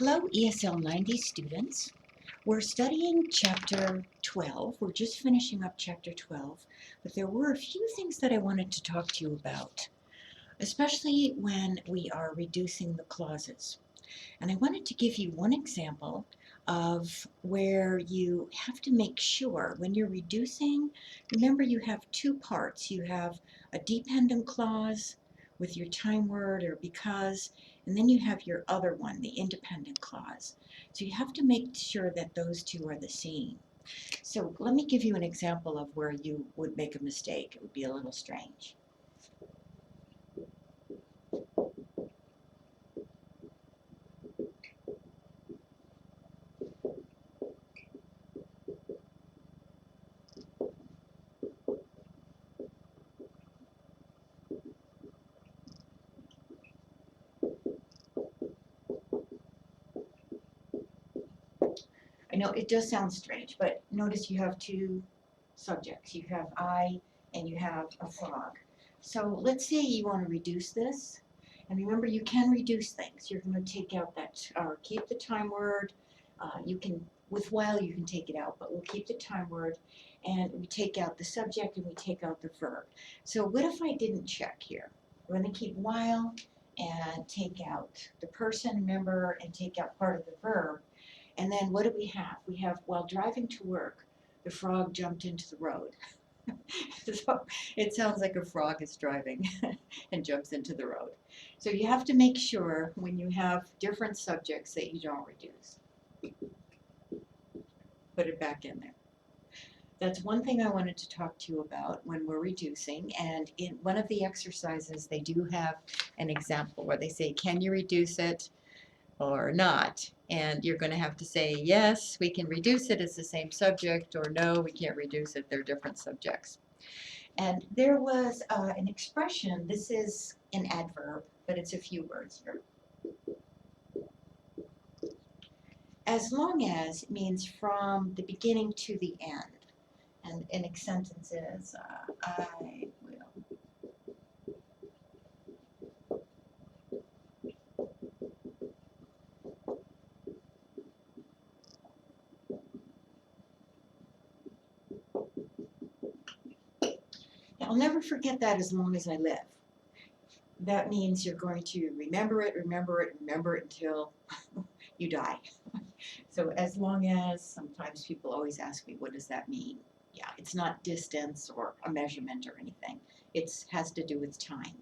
Hello, ESL 90 students. We're studying Chapter 12. We're just finishing up Chapter 12, but there were a few things that I wanted to talk to you about, especially when we are reducing the clauses. And I wanted to give you one example of where you have to make sure when you're reducing, remember you have two parts. You have a dependent clause with your time word or because, and then you have your other one, the independent clause. So you have to make sure that those two are the same. So let me give you an example of where you would make a mistake. It would be a little strange. I know it does sound strange, but notice you have two subjects. You have I and you have a frog. So let's say you want to reduce this. And remember, you can reduce things. You're going to take out that, or keep the time word. You can, with while, you can take it out, but we'll keep the time word. And we take out the subject and we take out the verb. So what if I didn't check here? I'm going to keep while and take out the person, remember, and take out part of the verb. And then what do we have? We have, while driving to work, the frog jumped into the road. So it sounds like a frog is driving and jumps into the road. So you have to make sure when you have different subjects that you don't reduce. Put it back in there. That's one thing I wanted to talk to you about when we're reducing. And in one of the exercises, they do have an example where they say, can you reduce it or not? And you're going to have to say, yes, we can reduce it, it's the same subject, or no, we can't reduce it, they're different subjects. And there was an expression, this is an adverb, but it's a few words here. As long as means from the beginning to the end. And in a sentence is, I will. I'll never forget that as long as I live. That means you're going to remember it, remember it, remember it until you die. So as long as, sometimes people always ask me, what does that mean? Yeah, it's not distance or a measurement or anything. It has to do with time.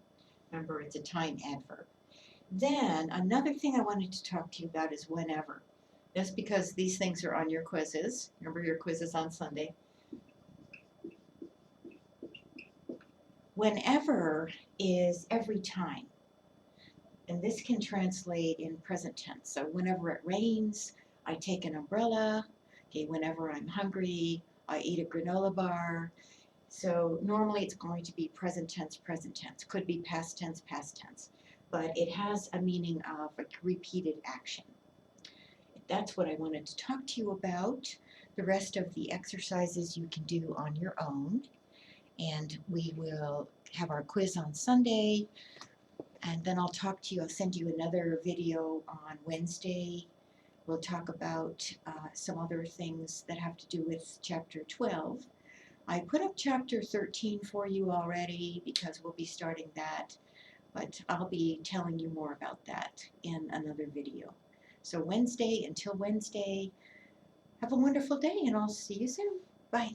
Remember, it's a time adverb. Then another thing I wanted to talk to you about is whenever. That's because these things are on your quizzes. Remember your quizzes on Sunday. Whenever is every time. And this can translate in present tense. So whenever it rains, I take an umbrella. Okay, whenever I'm hungry, I eat a granola bar. So normally it's going to be present tense, present tense. Could be past tense, past tense. But it has a meaning of a repeated action. That's what I wanted to talk to you about. The rest of the exercises you can do on your own. And we will have our quiz on Sunday. And then I'll talk to you, I'll send you another video on Wednesday. We'll talk about some other things that have to do with Chapter 12. I put up Chapter 13 for you already because we'll be starting that, but I'll be telling you more about that in another video. So until Wednesday, have a wonderful day and I'll see you soon. Bye.